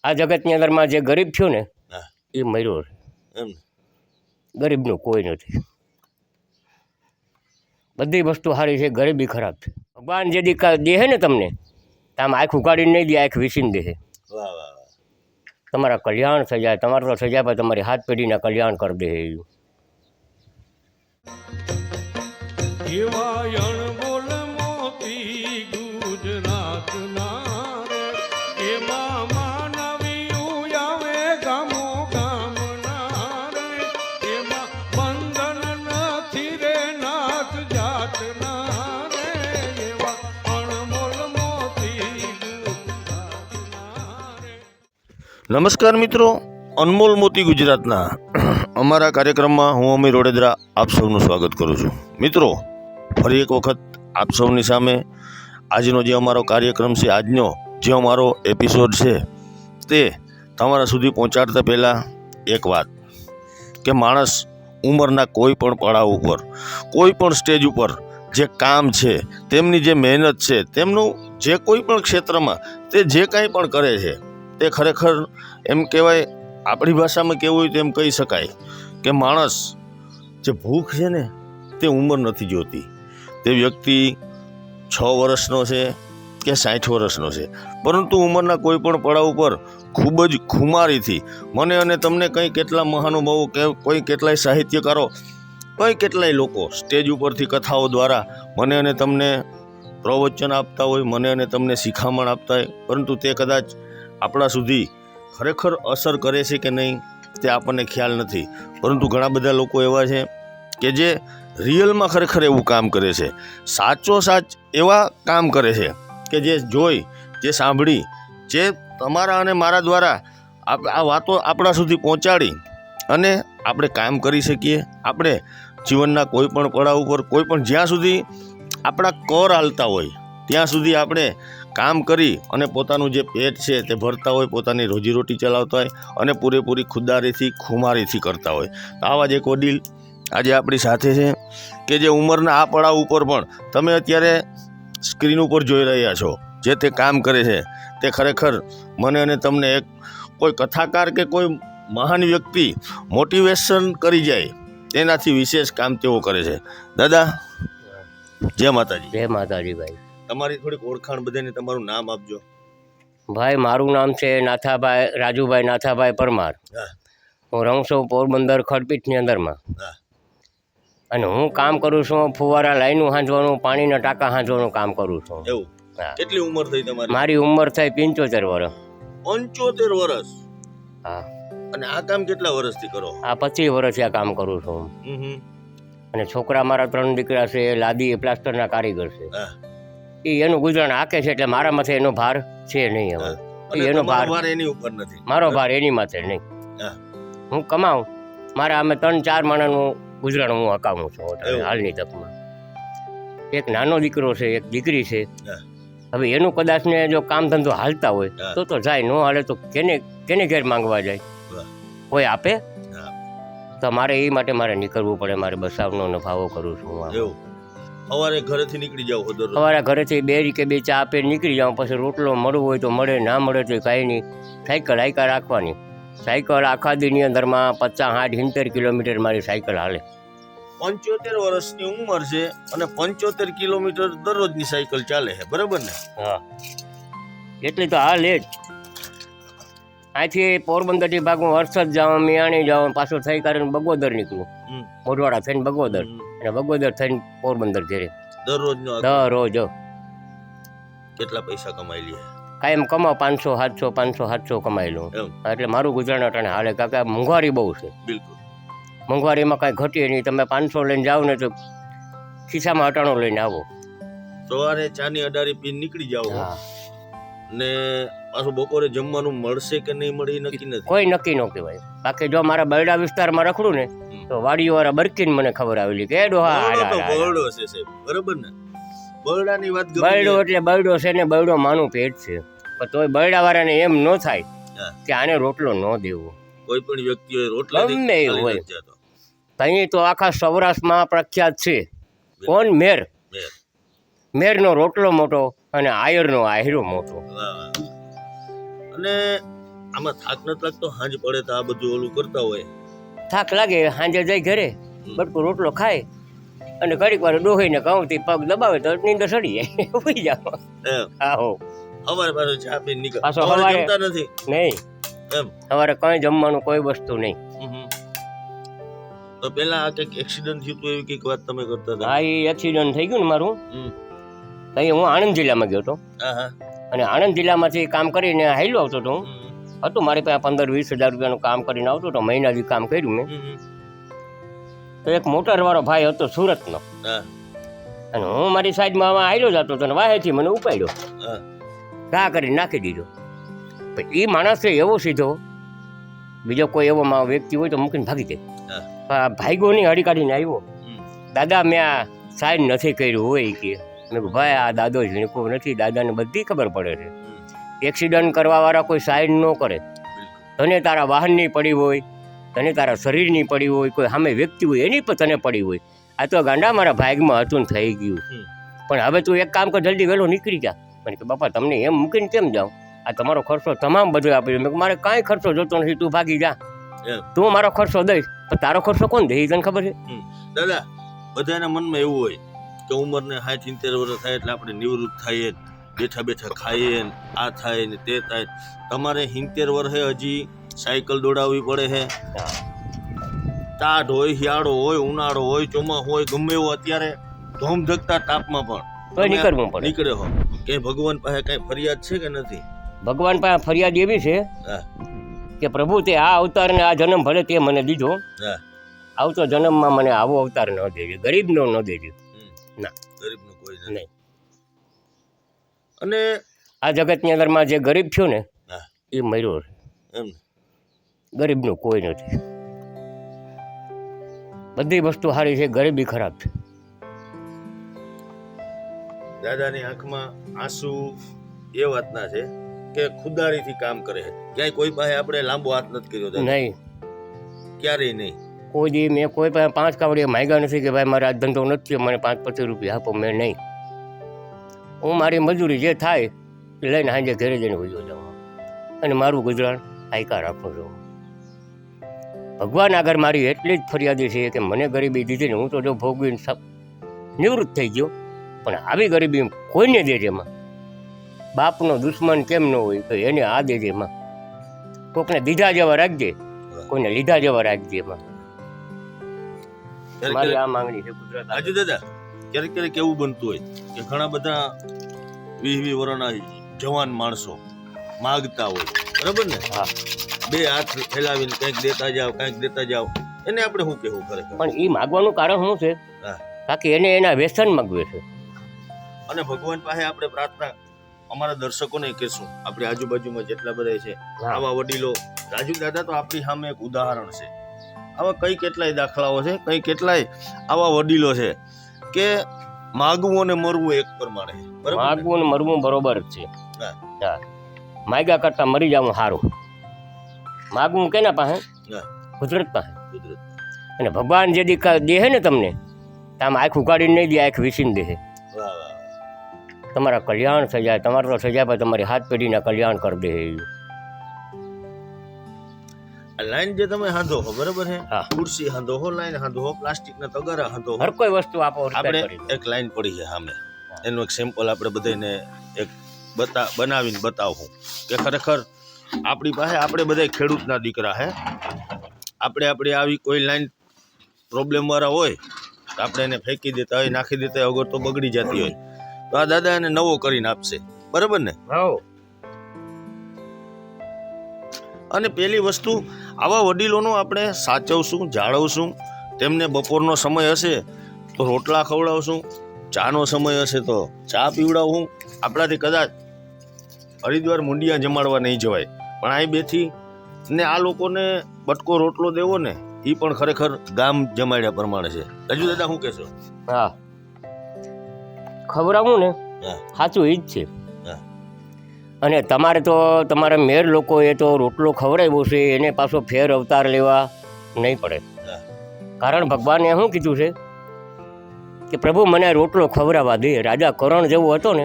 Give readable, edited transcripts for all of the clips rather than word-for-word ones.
આ જગતની અંદરમાં જે ગરીબ થયો ને હા એ મર્યો છે. એમ ગરીબનું કોઈ નથી. બધી વસ્તુ સારી છે, ગરીબી ખરાબ છે. ભગવાન જે દી દેહે ને તમને આમ આંખ ઉગાડીને નહીં દે, આંખ વીસીને દે. વાહ વાહ વાહ. તમારા કલ્યાણ થઈ જાય, તમારું તો થઈ જાય પણ તમારી હાથ પેઢીના કલ્યાણ કરી દે. એવા અણમોલ મોતી ગુજરાતના રે, એમાં માનવીયું આવે ગામો ગામના રે, એમાં બંધન નથી રે નાથ જાતના રે, એવા અણમોલ મોતી ગુજરાતના રે. નમસ્કાર મિત્રો, અનમોલ મોતી ગુજરાતના અમારા કાર્યક્રમમાં હું અમીર રોડેદરા આપ સૌનું સ્વાગત કરું છું. મિત્રો, ફરી એક વખત આપ સૌની સામે આજનો જે અમારો કાર્યક્રમ છે, આજનો જે અમારો એપિસોડ છે, તે તમારા સુધી પહોંચાડતા પહેલાં એક વાત કે માણસ ઉંમરના કોઈ પણ પડાવ ઉપર, કોઈ પણ સ્ટેજ ઉપર જે કામ છે, તેમની જે મહેનત છે, તેમનું જે કોઈ પણ ક્ષેત્રમાં તે જે કાંઈ પણ કરે છે, તે ખરેખર એમ કહેવાય, આપણી ભાષામાં કહેવું હોય તો એમ કહી શકાય કે માણસ જે ભૂખ છે ને તે ઉંમર નથી જોતી. તે વ્યક્તિ 6 વર્ષનો છે કે 60 વર્ષનો છે, પરંતુ ઉંમરના કોઈ પણ પડાવ ઉપર ખૂબ જ ખુમારીથી મને અને તમને કંઈ કેટલા મહાનુભાવો કે કોઈ કેટલાય સાહિત્યકારો, કંઈ કેટલાય લોકો સ્ટેજ ઉપરથી કથાઓ દ્વારા મને અને તમને પ્રવચન આપતા હોય, મને અને તમને શિખામણ આપતા હોય, પરંતુ તે કદાચ આપણા સુધી ખરેખર અસર કરે છે કે નહીં તે આપણને ખ્યાલ નથી. પરંતુ ઘણા બધા લોકો એવા છે કે જે રિયલમાં ખરેખર એવું કામ કરે છે, સાચો સાચ એવા કામ કરે છે કે જે જોઈ, જે સાંભળી, જે તમારા અને મારા દ્વારા આ વાતો આપણા સુધી પહોંચાડી અને આપણે કામ કરી શકીએ. આપણે જીવનના કોઈ પણ પડાવ ઉપર, કોઈ પણ જ્યાં સુધી આપણા કર હાલતા હોય ત્યાં સુધી આપણે કામ કરી અને પોતાનું જે પેટ છે તે ભરતા હોય, પોતાની રોજીરોટી ચલાવતા હોય અને પૂરેપૂરી ખુદારીથી, ખુમારીથી કરતા હોય. તો આવા જ એક વડીલ આજે આપણી સાથે છે કે જે ઉંમરના આ પડાવ ઉપર પણ તમે અત્યારે સ્ક્રીન ઉપર જોઈ રહ્યા છો, જે તે કામ કરે છે, તે ખરેખર મને અને તમને એક કોઈ કથાકાર કે કોઈ મહાન વ્યક્તિ મોટિવેશન કરી જાય તેનાથી વિશેષ કામ તેઓ કરે છે. દાદા, જય માતાજી. જય માતાજી ભાઈ. તમારી થોડીક ઓળખાણ બધાને તમારું નામ આપજો. ભાઈ, મારું નામ છે નાથાભાઈ, રાજુભાઈ નાથાભાઈ પરમાર. હા હું રહું છું પોરબંદર ખડપીઠની અંદરમાં. હા અને હું કામ કરું છું ફુવારા લાઈનું હાંચવાનું, પાણીના ટાંકા હાંચવાનું કામ કરું છું. એવું. હા. કેટલી ઉંમર થઈ તમારી? મારી ઉંમર થઈ 75 વર્ષ. 75 વર્ષ. હા. અને આ કામ કેટલા વર્ષથી કરો? આ 25 વર્ષથી આ કામ કરું છું. હમ. અને છોકરા મારા 3 દીકરા છે, લાદી એ પ્લાસ્ટરના કારીગર છે. હા. એ એનું ગુજરાન હાકે છે, એટલે મારા માથે એનો ભાર છે નહીં. હવે અને એનો તમારો ભાર ભાર એની ઉપર નથી. મારો ભાર એની માથે નહીં. હા. હું કમાઉં, મારા અમે 3-4 માણસનું ગુજરાન હું હકાવું છું એવું. હાલની તકમાં. એક નાનો દીકરો છે, એક દીકરી છે. હા. હવે એનું કદાચ ને જો કામ ધંધો હાલતા હોય હા. તો જાય, ન હાલે તો કેને ઘેર માંગવા જાય? વાહ. કોઈ આપે? હા. તો મારે એ માટે મારે નીકળવું પડે. મારે બસાવનો નફાવો કરું છું. એવું. સવારે ઘરેથી નીકળી જાવ દરરોજ? સવારે ઘરેથી 2 કે 2 ચા આપીને નીકળી જાઉં, પછી રોટલો મળવું હોય તો મળે, ના મળે તો કાંઈ નહીં. સાયકલ હાયકા રાખવાની. સાયકલ આખા દીની અંદરમાં 50-60 કિલોમીટર મારી સાયકલ હાલે. 75 વર્ષની ઉંમર છે અને 75 કિલોમીટર દરરોજની સાયકલ ચાલે છે, બરાબર ને? હા, એટલી તો હાલ જ. અહીંથી પોરબંદરથી ભાગું હર્ષદ જાઉં, મિયાણી જાઉં, પાછું થઈ કરીને બગોદર નીકળું. મોઢવાડા થઈને બગોદર, અને બગોદર થઈને પોરબંદર ઘેરે. દરરોજનો દરરોજ કેટલા પૈસા કમાઈ લે? કાયમ કમાવ 500-700, 500-700 કમાઈ લઉં. એમ. એટલે મારું ગુજરાન અટાણે હાલે, કારણ કે મોંઘવારી બહુ છે. બિલકુલ. મોંઘવારીમાં કાંઈ ઘટીએ નહીં. તમે 500 લઈને જાઓ ને તો ખિસ્સામાં અટાણો લઈને આવો. સવારે ચાની અડારી પીને નીકળી જાવ હા, ને પાછું બપોરે જમવાનું મળશે કે નહીં મળે એ નક્કી નથી. કોઈ નક્કી ન કહેવાય. બાકી જો મારા બરડા વિસ્તારમાં રખડું ને તો વાડીઓવાળા બરકીને મને ખબર આવેલી કે ડોહા બરડો તો બરડો છે સાહેબ, બરાબર ને? બરડાની વાત ગમે બરડો એટલે બરડો છે ને, બરડો માનું પેટ છે. પણ તોય બરડાવાળાને એમ ન થાય હા. કે આને રોટલો ન દેવો. કોઈ પણ વ્યક્તિ હોય રોટલા ગમે એવું હોય. અહીં તો આખા સૌરાષ્ટ્રમાં પ્રખ્યાત છે. કોણ? મેર. મેરનો રોટલો મોટો અને આયરનો આયરો મોટો. અને આમાં થાક નથી લાગતો? હાંજ પડે તો આ બધું ઓલું કરતા હોય. થાક લાગે, સાંજે જઈ ઘરે બટકું રોટલો ખાય અને ઘડીક વાર ડોહીને ઘઉંથી પગ દબાવે તો નીંદર સડી જાય, ઉઈ જાવ. એમ હા હો. અમારે પાછું ચા પીને નીકળ. પાછો સવારે સવારે જમતા નથી નહીં, એમ. સવારે કંઈ જમવાનું કોઈ વસ્તુ નહીં. તો પેલા આ કંઈક એક્સિડન્ટ થયું હતું એવી કંઈક વાત તમે કરતા હતા. હા, એ એક્સિડન્ટ થઈ ગયું ને મારું. અહીં હું આણંદ જિલ્લામાં ગયો હતો હા. અને આણંદ જિલ્લામાંથી કામ કરીને હાલ્યો આવતો હતો હું. હતું મારી પાસે 15-20 હજાર રૂપિયાનું કામ કરીને આવતો હતો, મહિનાથી કામ કર્યું મેં. તો એક મોટરવાળો ભાઈ હતો સુરતનો, અને હું મારી સાઈડમાં હાલ્યો જતો હતો અને વાહેથી મને ઉપાડ્યો, ઘા કરીને નાખી દીધો. પણ એ માણસ એવો સીધો, બીજો કોઈ એવો વ્યક્તિ હોય તો મૂકીને ભાગી જાય. ભાઈગો નહીં, હળી કાઢીને આવ્યો. દાદા મેં આ સાઈડ નથી કર્યું હોય કે. મેં કહ્યું ભાઈ આ દાદો ઝીણકો નથી, દાદાને બધી ખબર પડે છે. એક્સિડન્ટ કરવાવાળા કોઈ સાઈડ ન કરે. તને તારા વાહનની પડી હોય, તને તારા શરીરની પડી હોય, કોઈ સામે વ્યક્તિ હોય એની પણ તને પડી હોય. આ તો ગાંડા મારા ભાગમાં હતું ને થઈ ગયું. પણ હવે તું એક કામ કર, જલ્દી વહેલો નીકળી જા. મને કે બાપા તમને એમ મૂકીને કેમ જાઓ? આ તમારો ખર્ચો તમામ બધો આપી. મેં મારે કાંઈ ખર્ચો જોતો નથી, તું ભાગી જા. તું મારો ખર્ચો દઈશ પણ તારો ખર્ચો કોણ દે તને ખબર છે? દાદા, બધાના મનમાં એવું હોય કે ઉંમરને 60-70 વર્ષ થાય એટલે આપણે નિવૃત્ત થઈએ, બેઠા બેઠા ખાઈએ, આ થાય ને તે થાય. તમારે 70 વર્ષે હજી સાયકલ દોડાવવી પડે છે. ટાઢ હોય, શિયાળો હોય, ઉનાળો હોય, ચોમાસું હોય, ગમે એવું અત્યારે ધોમધકતા તાપમાં પણ નીકળવું પડે. નીકળે હો કે ભગવાન પાસે કઈ ફરિયાદ છે કે નથી? ભગવાન પાસે ફરિયાદ એવી છે કે પ્રભુ તે આ અવતારને આ જન્મ ભલે તે મને દીધો, આવતો જન્મમાં મને આવો અવતાર ન દેજો, ગરીબનો ન દેજો. ના, ગરીબનો કોઈ નહીં. અને આ જગતની અંદરમાં જે ગરીબ થયો ને એ મર્યો છે. એમ ગરીબનું કોઈ નથી. બધી વસ્તુ સારી છે, ગરીબી ખરાબ છે. દાદાની આંખમાં આંસુ એ વાતના છે કે ખુદારીથી કામ કરે છે. ક્યાંય કોઈ પાસે આપણે લાંબો હાથ નથી કર્યો દાદા. નહીં, ક્યારેય નહીં. કોઈ દી મેં કોઈ પાસે 5 કાવડીએ માંગ્યા નથી કે ભાઈ મારે આ ધંધો નથી, મને 5-25 રૂપિયા આપો. મેં નહીં. હું મારી મજૂરી જે થાય એ લઈને સાંજે ઘરે જઈને વયો જાઉં અને મારું ગુજરાન આયકા રાખું છું. ભગવાન આગળ મારી એટલી જ ફરિયાદી છે કે મને ગરીબી દીધી ને હું તો જો ભોગવીને નિવૃત્ત થઈ ગયો, પણ આવી ગરીબી કોઈને દેજે માં. બાપનો દુશ્મન કેમ ન હોય તો એને આ દેજે માં. કોકને દીધા જેવા રાખજે, કોઈને લીધા જેવા રાખજે માં. મારી આ માંગણી છે ગુજરાત. આજુ દાદા, ક્યારેક ક્યારેક એવું બનતું હોય કે ઘણા બધા 20 વર્ષના જવાન માણસો માગતા હોય, બરાબર ને? હા. 2 હાથ ફેલાવીને કંઈક દેતા જાવ, કંઈક દેતા જાવ. એને આપણે શું કહેવું ખરેખર? પણ એ માગવાનું કારણ શું છે? બાકી એને એના વ્યસન માગવે છે. અને ભગવાન પાસે આપણે પ્રાર્થના અમારા દર્શકોને કહેશું, આપણી આજુબાજુમાં જેટલા બધા છે આવા વડીલો, રાજુ દાદા તો આપણી સામે એક ઉદાહરણ છે. આવા કઈ કેટલાય દાખલાઓ છે, કઈ કેટલાય આવા વડીલો છે કે માગવું અને મરવું એક પ્રમાણે. માગવું અને મરવું બરોબર જ છે. હા, માગ્યા કરતા મરી જવું સારું. માગવું કેના પાસે? કુદરત પાસે. અને ભગવાન જે દે ને તમને, આમ આંખ ઉગાડીને નહીં દે, આંખ વીસીને દે. તમારા કલ્યાણ થઈ જાય, તમારે તો થઈ જાય પણ તમારી 7 પેઢીના કલ્યાણ કરી દે. લાઈન જે તમે હાંધો હો, બરાબર છે? હા. ખુરશી હાંધો હો, લાઈન હાંધો હો, પ્લાસ્ટિકના તગારા હાંધો હો, હર કોઈ વસ્તુ આપો. આપણે એક લાઈન પડી છે સામે, એનું એક સેમ્પલ આપણે બધાને એક બનાવીને બતાવું કે ખરેખર આપણી પાસે આપણે બધા ખેડૂતના દીકરા હે. આપણે આવી કોઈ લાઈન પ્રોબ્લેમ વાળા હોય તો આપણે એને ફેંકી દેતા હોય, નાખી દેતા હોય, અગર તો બગડી જતી હોય તો આ દાદા એને નવો કરીને આપશે, બરાબર ને? અને પેલી વસ્તુ, આવા વડીલોનું આપણે સાચવશું, જાળવશું. તેમને બપોરનો સમય હશે તો રોટલા ખવડાવશું, ચાનો સમય હશે તો ચા પીવડાવું. આપણાથી કદાચ હરિદ્વાર મુંડિયા જમાડવા નહીં જવાય, પણ અહીં બેથી ને આ લોકોને બટકો રોટલો દેવો ને એ પણ ખરેખર ગામ જમાડ્યા પ્રમાણે છે. રાજુ દાદા શું કહેશો? હા, ખવડાવું ને સાચું એ જ છે. અને તમારે તો તમારા મેર લોકોએ તો રોટલો ખવડાવ્યો છે, એને પાછો ફેર અવતાર લેવા નહીં પડે. કારણ ભગવાને શું કીધું છે કે પ્રભુ મને રોટલો ખવડાવવા દે. રાજા કરણ જેવો હતો ને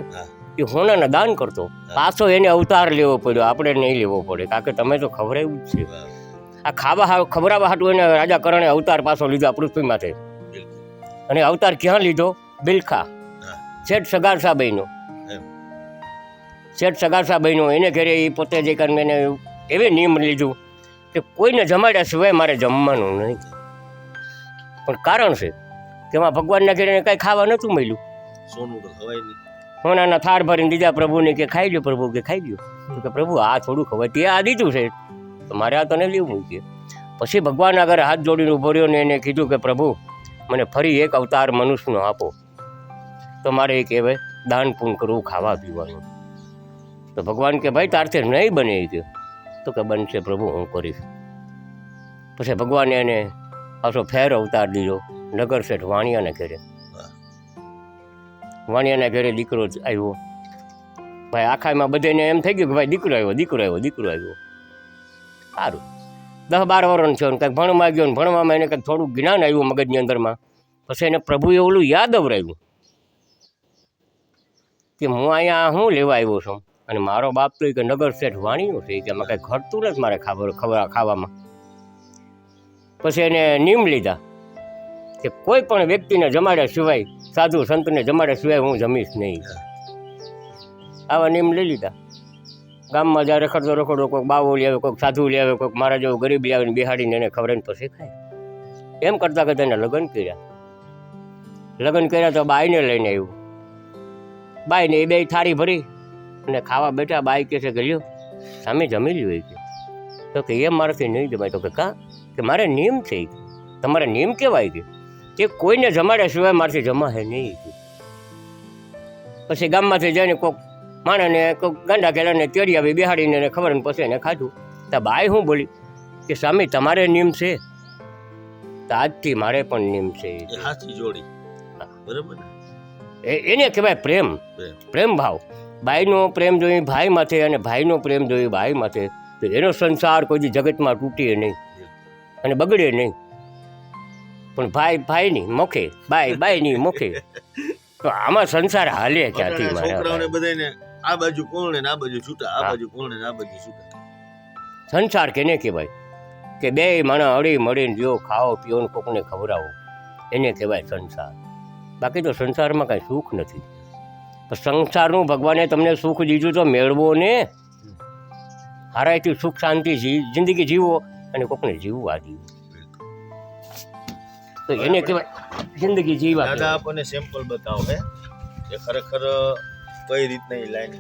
એ હોનાના દાન કરતો, પાછો એને અવતાર લેવો પડ્યો, આપણે નહીં લેવો પડે, કારણ કે તમે તો ખવડાવ્યું જ છે. આ ખવડાવવા હાટું એને રાજા કરણે અવતાર પાછો લીધો પૃથ્વી માથે. અને અવતાર ક્યાં લીધો? બિલખા, શેઠ સગારસાબાઈનો. શેઠ સગારસાબાઈનો એને ઘરે એ પોતે જે કરીને એને એવી નિયમ લીધું કે કોઈને જમાડ્યા સિવાય મારે જમવાનું નહીં. પણ કારણ છે કે એમાં ભગવાનના ઘરે એને કાંઈ ખાવા નહોતું મળ્યું. સોનું તો ખવાય નહીં. સોનાના થાળ ભરીને દીધા પ્રભુને કે ખાઈ લો પ્રભુ, કે ખાઈ લો. તો કે પ્રભુ આ થોડું ખવાય, તે આ દીધું છે તો મારે આ તને લેવું મૂકીએ. પછી ભગવાન આગળ હાથ જોડીને ઊભો રહ્યો ને એને કીધું કે પ્રભુ મને ફરી એક અવતાર મનુષ્યનો આપો, તો મારે એ કહેવાય દાન પૂન કરવું, ખાવા પીવાનું. તો ભગવાન કે ભાઈ તારથી નહીં બને એ કે. તો કે બનશે પ્રભુ, હું કરીશ. પછી ભગવાને એને પાછો ફેર અવતાર દીધો નગર શેઠ વાણિયાના ઘરે. વાણિયાના ઘરે દીકરો જ આવ્યો. ભાઈ આખામાં બધાને એમ થઈ ગયું કે ભાઈ દીકરો આવ્યો, દીકરો આવ્યો, દીકરો આવ્યો. સારું 10-12 વર્ષ થયો ને કંઈક ભણવા ગયો ને ભણવામાં એને કંઈક થોડુંક જ્ઞાન આવ્યું મગજની અંદરમાં. પછી એને પ્રભુએ ઓલું યાદ અવરાવ્યું કે હું અહીંયા શું લેવા આવ્યો છું, અને મારો બાપ તો કે નગર શેઠ વાણીનો છે, કે એમાં કંઈ ઘટતું નથી મારે ખાવામાં. પછી એને નિયમ લીધા કે કોઈ પણ વ્યક્તિને જમાડ્યા સિવાય, સાધુ સંતને જમાડ્યા સિવાય હું જમીશ નહીં. આવા નિયમ લઈ લીધા. ગામમાં જ્યાં રખડતો રખડો કોઈક બાવો લે આવે, કોઈક સાધુ લે આવે, કોઈક મારા જેવો ગરીબ લે આવીને બિહાડીને એને ખવડાવીને પછી ખાય. એમ કરતાં કરતાં એને લગ્ન કર્યા. લગ્ન કર્યા તો બાઈને લઈને આવ્યું. બાઈને એ બે થાળી ભરી અને ખાવા બેઠા. બાઈ કહે છે કે લ્યો સામે જમી લ્યો એ કે. તો કે એ મારાથી નહીં જમાય. તો કે કાં? કે મારે નિયમ છે. તમારે નિયમ કહેવાય કે કોઈને જમાડ્યા સિવાય મારાથી જમાશે નહીં. પછી ગામમાંથી જઈને કોઈક માણસને કોઈક ગાંડા ખેલાને તેડી આવી બિહાડીને એને ખબર ને પછી એને ખાધું. તો બાઈ શું બોલી કે સ્વામી તમારે નિયમ છે તો આજથી મારે પણ નિયમ છે. હાથી જોડી બરાબર. એને કહેવાય પ્રેમ, પ્રેમ ભાવ. બાઈનો પ્રેમ જોઈ ભાઈ માથે અને ભાઈનો પ્રેમ જોઈ બાઈ માથે, તો એનો સંસાર કોઈ દી જગતમાં તૂટે નહીં અને બગડે નહીં. પણ ભાઈ ભાઈની મુખે, બાઈ બાઈની મુખે, તો આમાં સંસાર હાલે ક્યાંથી? છોકરાઓને બધાને આ બાજુ કોણ ને આ બાજુ છૂટા, આ બાજુ કોણ ને આ બાજુ છૂટા. સંસાર કેને કહેવાય? કે બે માણસ હળી મળીને જો ખાઓ પીઓ ને કોકને ખવડાવો, એને કહેવાય સંસાર. બાકી તો સંસારમાં કાંઈ સુખ નથી. સંસારનું ભગવાને તમને સુખ દીધું તો મેળવો ને. હારાયથી સુખ શાંતિ જિંદગી જીવો અને કોકને જીવવા દીધું તો એને કહેવાય જિંદગી જીવા. દાદા આપણને સેમ્પલ બતાવો હે એ ખરેખર કઈ રીતના એ લાઈન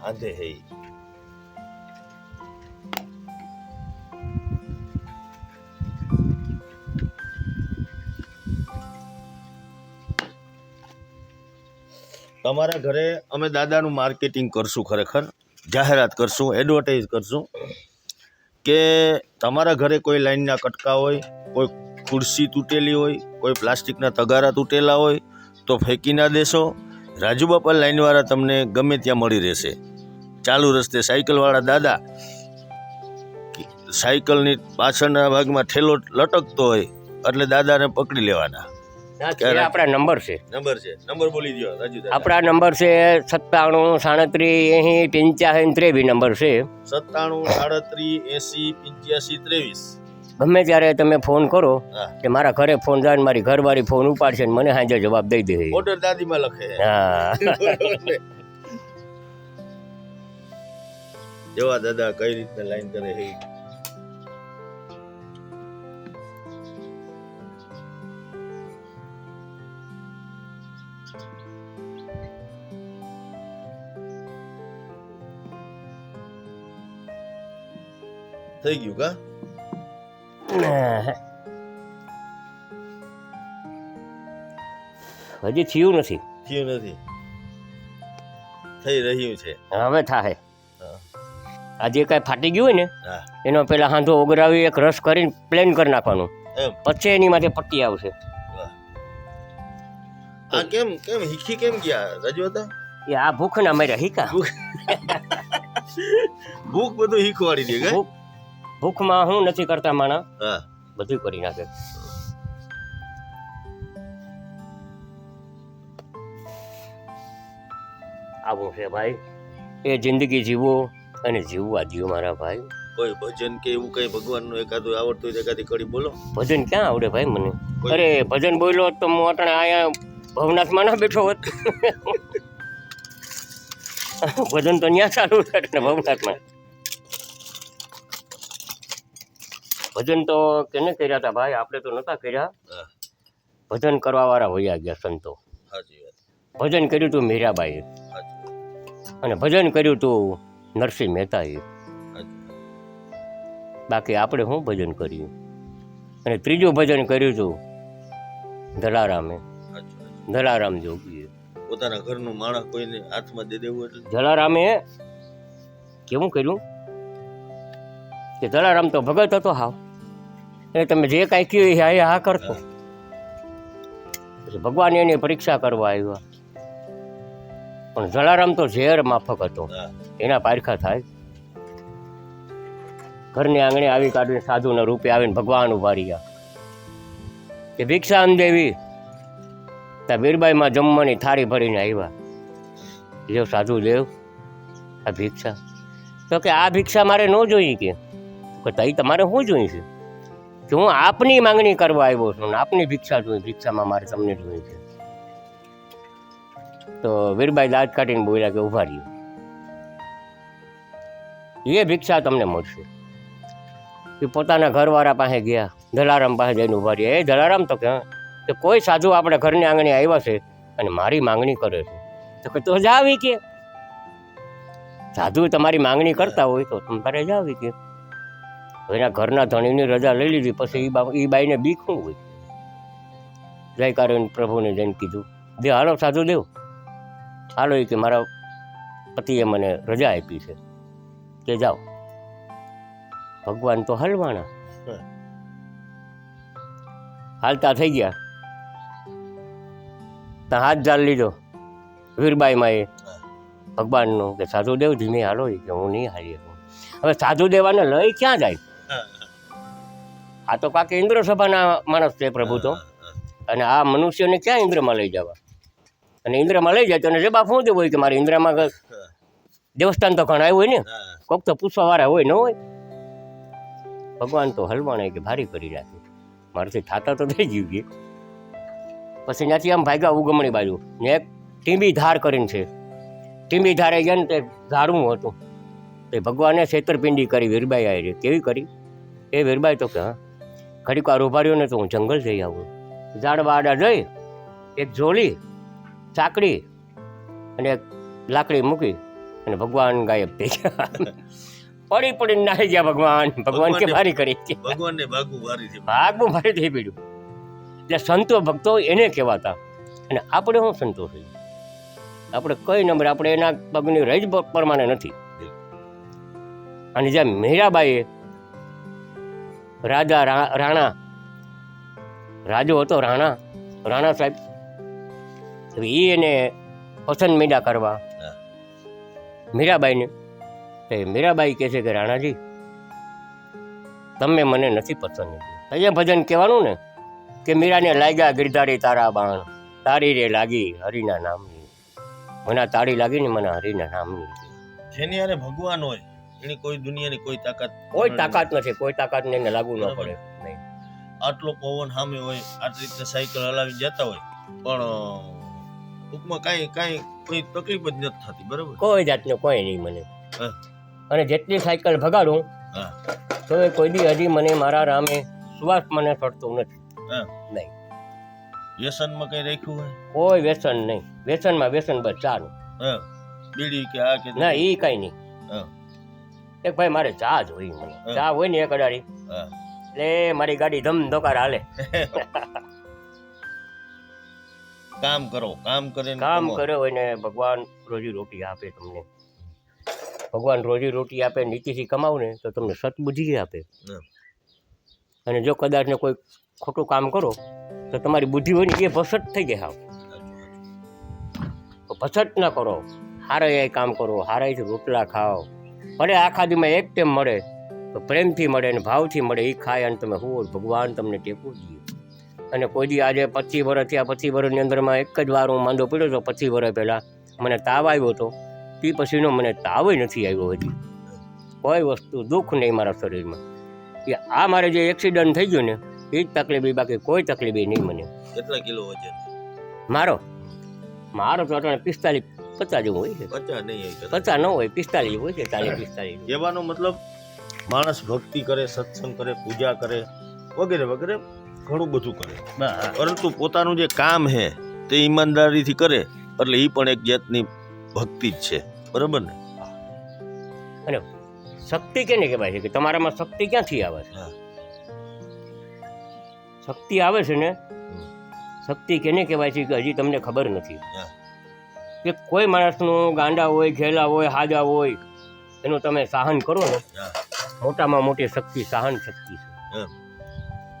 હાંધે હે. તમારા ઘરે અમે દાદાનું માર્કેટિંગ કરશું, ખરેખર જાહેરાત કરશું, એડવર્ટાઇઝ કરશું કે તમારા ઘરે કોઈ લાઈનના કટકા હોય, કોઈ ખુરશી તૂટેલી હોય, કોઈ પ્લાસ્ટિકના તગારા તૂટેલા હોય તો ફેંકી ના દેશો. રાજુબાપા લાઈનવાળા તમને ગમે ત્યાં મળી રહેશે. ચાલુ રસ્તે સાયકલવાળા દાદા, સાયકલની પાછળના ભાગમાં ઠેલો લટકતો હોય એટલે દાદાને પકડી લેવાના. આપણા નંબર છે, નંબર બોલી દો રાજુ દાદા. આપણા નંબર છે 97 37 80 85 23 નંબર છે. 97 37 80 85 23. ગમે ત્યારે તમે ફોન કરો કે મારા ઘરે ફોન જાય, મારી ઘરવાળી ફોન ઉપાડશે ને મને હાજર જવાબ દઈ દે. ઓર્ડર દાદીમાં લખે. હા જેવા દાદા કઈ રીતના લાઈન કરે હે. થઈ ગયું કા? હજી થયું નથી. થયું નથી, થઈ રહ્યું છે. હવે થાય. આજે કાંઈ ફાટી ગયું હોય ને હા, એનો પેલા હાંધો ઓગરાવી એક રસ કરીને પ્લેન કરી નાખવાનું, એમ પછી એની માથે પટ્ટી આવશે. આ કેમ કેમ હીખી કેમ ગયા રાજુ હતા? એ આ ભૂખ ના માર્યા હીકા. ભૂખ બધું હીખવાડી દે કે? ભૂખમાં હું નથી કરતા માણા, હા બધું કરી નાખે. આવું છે ભાઈ, એ જિંદગી જીવો અને જીવવા દો મારા ભાઈ. કોઈ ભજન કે એવું કઈ ભગવાનનું એકાદું આવડતું હોય તો એકાદી કડી બોલો. ભજન ક્યાં આવડે ભાઈ મને? કોઈ- અરે ભજન બોલ્યો હોત તો હું અટાણે અહીંયા ભવનાથમાં ના બેઠો હોત. ભજન તો ત્યાં ચાલુ છે ને ભવનાથમાં. ભજન તો કેને કર્યા હતા ભાઈ? આપણે તો નતા કર્યા. હા, ભજન કરવા વાળા વયા ગયા સંતો. સાચી વાત, ભજન કર્યું હતું મીરાબાઈએ, સાચી વાત, અને ભજન કર્યું હતું નરસિંહ મહેતાએ. સાચી બાકી આપણે શું ભજન કર્યું? અને ત્રીજું ભજન કર્યું હતું જલારામે, સાચી વાત. જલારામ જોગીએ. પોતાના ઘરનું માણસ કોઈને હાથમાં દે દેવું એટલે જલારામે કેવું કર્યું કે જલારામ તો ભગત હતો હાવ, એટલે તમે જે કાંઈ કહ્યું એ હા હા કરતો. પછી ભગવાન એની પરીક્ષા કરવા આવ્યા, પણ જલારામ તો ઝેર માફક હતો, હા, એના પારખા થાય. ઘરની આંગણે આવી કાઢીને સાધુના રૂપે આવીને ભગવાન ઉભા રહ્યા કે ભિક્ષા દેવી. ત્યાં વીરબાઈમાં જમવાની થાળી ભરીને આવ્યા. જો સાધુ દેવ આ ભિક્ષા, તો કે આ ભિક્ષા મારે ન જોઈ કે તઈ તમારે શું જોઈ છે? કે હું આપની માંગણી કરવા આવ્યો છું ને આપની ભિક્ષા જોઈ, ભિક્ષામાં મારે તમને જોઈ છે. તો વીરબાઈ દાંત કાઢીને બોલ્યા કે ઉભા રહ્યો, એ ભિક્ષા તમને મળશે. એ પોતાના ઘરવાળા પાસે ગયા, જલારામ પાસે જઈને ઉભા રહ્યા. એ જલારામ તો કે કોઈ સાધુ આપણે ઘરની આંગણે આવ્યા છે અને મારી માંગણી કરે છે. તો કે તો જાવી કે સાધુ તમારી માંગણી કરતા હોય તો તમારે જાવી કે. એના ઘરના ધણીની રજા લઈ લીધી. પછી એ બાઈને બીક શું હોય? જયકારે પ્રભુને જઈને કીધું, દે હાલો સાધુ દેવ હાલો, એ કે મારા પતિએ મને રજા આપી છે કે જાઓ. ભગવાન તો હલવાના, હાલતા થઈ ગયા. ત્યાં હાથ જાલ લીધો વીરબાઈમાં એ ભગવાનનો કે સાધુદેવ ધીમે હાલો, કે હું નહીં હાલી શકું. હવે સાધુદેવાને લઈ ક્યાં જાય? આ તો કાંક ઇન્દ્ર સભાના માણસ છે પ્રભુ તો, અને આ મનુષ્યને ક્યાં ઇન્દ્રમાં લઈ જવા? અને ઇન્દ્રમાં લઈ જાય તો જે બાપ શું દેવું હોય કે મારે ઇન્દ્રમાં દેવસ્થાન તો ઘણા હોય ને, કોઈક તો પૂછવા વાળા હોય ન હોય. ભગવાન તો હલવાણે કે ભારી કરી નાખી, મારાથી થાતા તો થઈ ગયું કે. પછી ત્યાંથી આમ ભાગ્યા ઉગમણી બાજુ ને એક ટીંબી ધાર કરીને છે. ટીંબી ધારે ગયા ને તે ઝાડવું હતું, તે ભગવાને છેતરપિંડી કરી વીરબાઈ આવી. કેવી કરી? એ વીરબાઈ તો કે હા ઘડીક વાર ઉભા રહ્યો ને તો હું જંગલ જઈ આવું. ઝાડવા આડા જઈ એક ઝોલી ચાકડી અને એક લાકડી મૂકી અને ભગવાન ગાયબ થઈ ગયા. પડી પડીને નાહી ગયા ભગવાન. ભગવાન કે ભારી કરી, ભગવાનને ભાગવું ભારી છે. ભાગવું ભારી થઈ પડ્યું. એટલે સંતો ભક્તો એને કહેવાતા. અને આપણે શું સંતો છે? આપણે કઈ નંબર, આપણે એના પગની રજ પ્રમાણે નથી. અને જ્યાં મીરાબાઈએ રાજા રાણા, રાજો હતો રાણા સાહેબ, એ એને પસંદ મીડા કરવા મીરાબાઈને. મીરાબાઈ કહે છે કે રાણાજી તમે મને નથી પસંદ. અહીંયા ભજન કહેવાનું ને કે મીરાને લાગ્યા ગિરધારી તારા બાણ, તારી રે લાગી હરિના નામની. મને તાળી લાગી ને મને હરિના નામની. જેની હારે ભગવાન હોય એની કોઈ દુનિયાની કોઈ તાકાત નથી, કોઈ તાકાત ને એને લાગુ ન પડે. નહીં, આટલો પવન સામે હોય, આટલી રીતે સાયકલ હલાવી જતા હોય, પણ ટૂંકમાં કાંઈ કોઈ તકલીફ જ નથી થતી. બરાબર, કોઈ જાતનું કોઈ નહીં મને. હા. અને જેટલી સાયકલ ભગાડું હા, તો કોઈ દી હજી મને મારા રામે સુવાસ મને ચડતું નથી. હા. નહીં, વ્યસનમાં કઈ રાખ્યું હોય? કોઈ વ્યસન નહીં. વ્યસન બસ ચાનું. હા, બીડી કે આ કે ના, એ કઈ નહીં. હા, એક ભાઈ મારે ચા જ હોય, મને હા. ચા હોય ને એક અડાડી હા. એટલે મારી ગાડી ધમ ધોકાર હાલે. કામ કરો, કામ કરીને કામ કમાઓ. કર્યો હોય ને ભગવાન રોજી રોટી આપે તમને. ભગવાન રોજી રોટી આપે, નીતિથી કમાવ ને તો તમને સદબુદ્ધિ આપે. હા. અને જો કદાચ ને કોઈ ખોટું કામ કરો તો તમારી બુદ્ધિ હોય ને એ ભસટ થઈ જાય. હાવ ભસટ ના કરો, હારાય કામ કરો, હારાયથી રોટલા ખાઓ. ભલે આખા દીમાં એક ટાઈમ મળે તો પ્રેમથી મળે ને ભાવથી મળે, એ ખાય અને તમે હું ભગવાન તમને ટેકો દઈએ. અને કોઈ દી આજે 25 વર્ષ થયા, 25 વર્ષની અંદરમાં એક જ વાર હું માંદો પડ્યો હતો. 25 વર્ષ પહેલાં મને તાવ આવ્યો હતો તે પછીનો મને તાવ નથી આવ્યો હજી. કોઈ વસ્તુ દુઃખ નહીં મારા શરીરમાં. કે આ મારે જે એક્સિડન્ટ થઈ ગયો ને એ જ તકલીફ, બાકી કોઈ તકલીફ નહીં મને. કેટલા કિલો વજન? મારો તો અટાણે 45-50 જેવું હોય છે. 50 નહીં હોય. 50 ન હોય, 45 હોય છે, 40-45. કહેવાનો મતલબ માણસ ભક્તિ કરે, સત્સંગ કરે, પૂજા કરે, વગેરે વગેરે ઘણું બધું કરે, પરંતુ પોતાનું જે કામ છે તે ઈમાનદારીથી કરે એટલે એ પણ એક જાતની ભક્તિ જ છે. બરાબર ને? અને શક્તિ કેને કહેવાય છે કે તમારામાં શક્તિ ક્યાંથી આવે છે? શક્તિ આવે છે ને, શક્તિ કેને કહેવાય છે કે હજી તમને ખબર નથી. કે કોઈ માણસનું ગાંડા હોય, ઘેલા હોય, હાજા હોય, એનું તમે સહન કરો ને, મોટામાં મોટી શક્તિ સહન શક્તિ છે.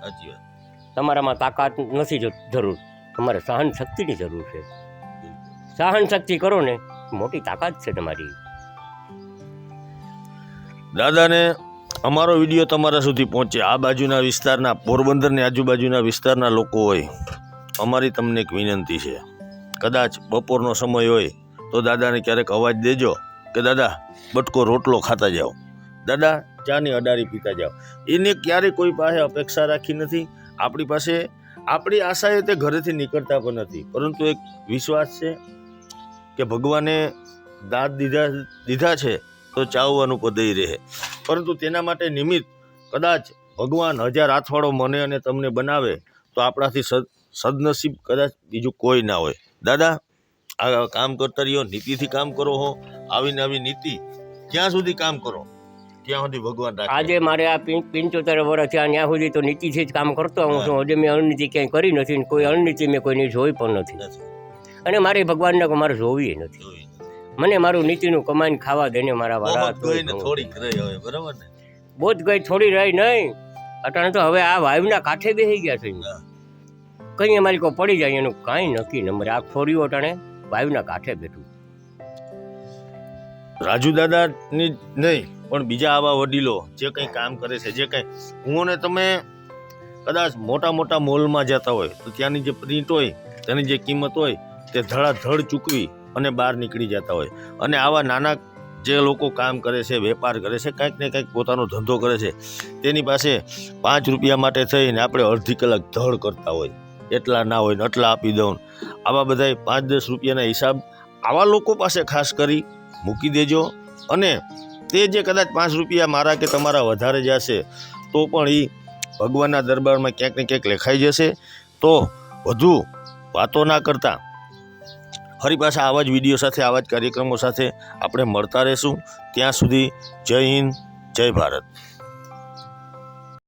સાચી વાત. તમારામાં તાકાત નથી જરૂર, તમારે સહન શક્તિની જરૂર છે. સહન શક્તિ કરો ને, મોટી તાકાત છે તમારી. દાદાને અમારો વિડીયો તમારા સુધી પહોંચે, આ બાજુના વિસ્તારના, પોરબંદરની આજુબાજુના વિસ્તારના લોકો હોય, અમારી તમને એક વિનંતી છે, કદાચ બપોરનો સમય હોય તો દાદાને ક્યારેક અવાજ દેજો કે દાદા બટકો રોટલો ખાતા જાઓ, દાદા ચાની અડારી પીતા જાઓ. એને ક્યારેય કોઈ પાસે અપેક્ષા રાખી નથી. આપણી પાસે આપણી આશાએ તે ઘરેથી નીકળતા પણ નથી, પરંતુ એક વિશ્વાસ છે કે ભગવાને દાદ દીધા છે તો ચાવવાનું પદય રહે. પરંતુ તેના માટે નિમિત્ત કદાચ ભગવાન 1000 હાથવાળો મને અને તમને બનાવે તો આપણાથી સદનસીબ કદાચ બીજું કોઈ ના હોય. દાદા આ કામ કરતા રહ્યો, નીતિથી કામ કરો હો, આવીને આવી નીતિ ક્યાં સુધી કામ કરો ત્યાં સુધી ભગવાન રાખે. આજે મારે આ 75 વર્ષ થયા, ત્યાં સુધી તો નીતિથી જ કામ કરતો હું છું. હજી મેં અનીતિ ક્યાંય કરી નથી, ને કોઈ અનીતિ મેં કોઈની જોઈ પણ નથી, અને મારે ભગવાનને મારે જોવી નથી. મને મારું નીતિનું કમાઈને ખાવા દઈને મારા વાળા થોડીક રહી હવે. બરાબર ને? બહુ જ ગઈ, થોડી રહી નહીં. અટાણે તો હવે આ વાયુના કાંઠે બેસી ગયા છે. કઈ અમારી કોઈ પડી જાય એનું કાંઈ નક્કી નંબર. આ છોરીઓ અટાણે વાયુના કાંઠે બેઠું. રાજુ દાદાની નહીં પણ બીજા આવા વડીલો જે કંઈ કામ કરે છે, જે કંઈ હું ને તમે કદાચ મોટા મોટા મોલમાં જતા હોય તો ત્યાંની જે પ્રિન્ટ હોય, તેની જે કિંમત હોય તે ધડાધડ ચૂકવી અને બહાર નીકળી જતા હોય. અને આવા નાના જે લોકો કામ કરે છે, વેપાર કરે છે, કંઈક ને કંઈક પોતાનો ધંધો કરે છે, તેની પાસે 5 રૂપિયા માટે થઈને આપણે અડધી કલાક ધડ કરતા હોય, એટલા ના હોય ને એટલા આપી દઉં. આવા બધા 5-10 રૂપિયાના હિસાબ આવા લોકો પાસે ખાસ કરી મૂકી દેજો. અને તે જે કદાચ 5 રૂપિયા મારા કે તમારા વધારે જશે તો પણ એ ભગવાનના દરબારમાં ક્યાંક ને ક્યાંક લખાઈ જશે. તો વધુ વાતો ના કરતા ફરી પાછા આવા જ વિડીયો સાથે, આવા જ કાર્યક્રમો સાથે આપણે મળતા રહીશું. ત્યાં સુધી જય હિન્દ, જય ભારત.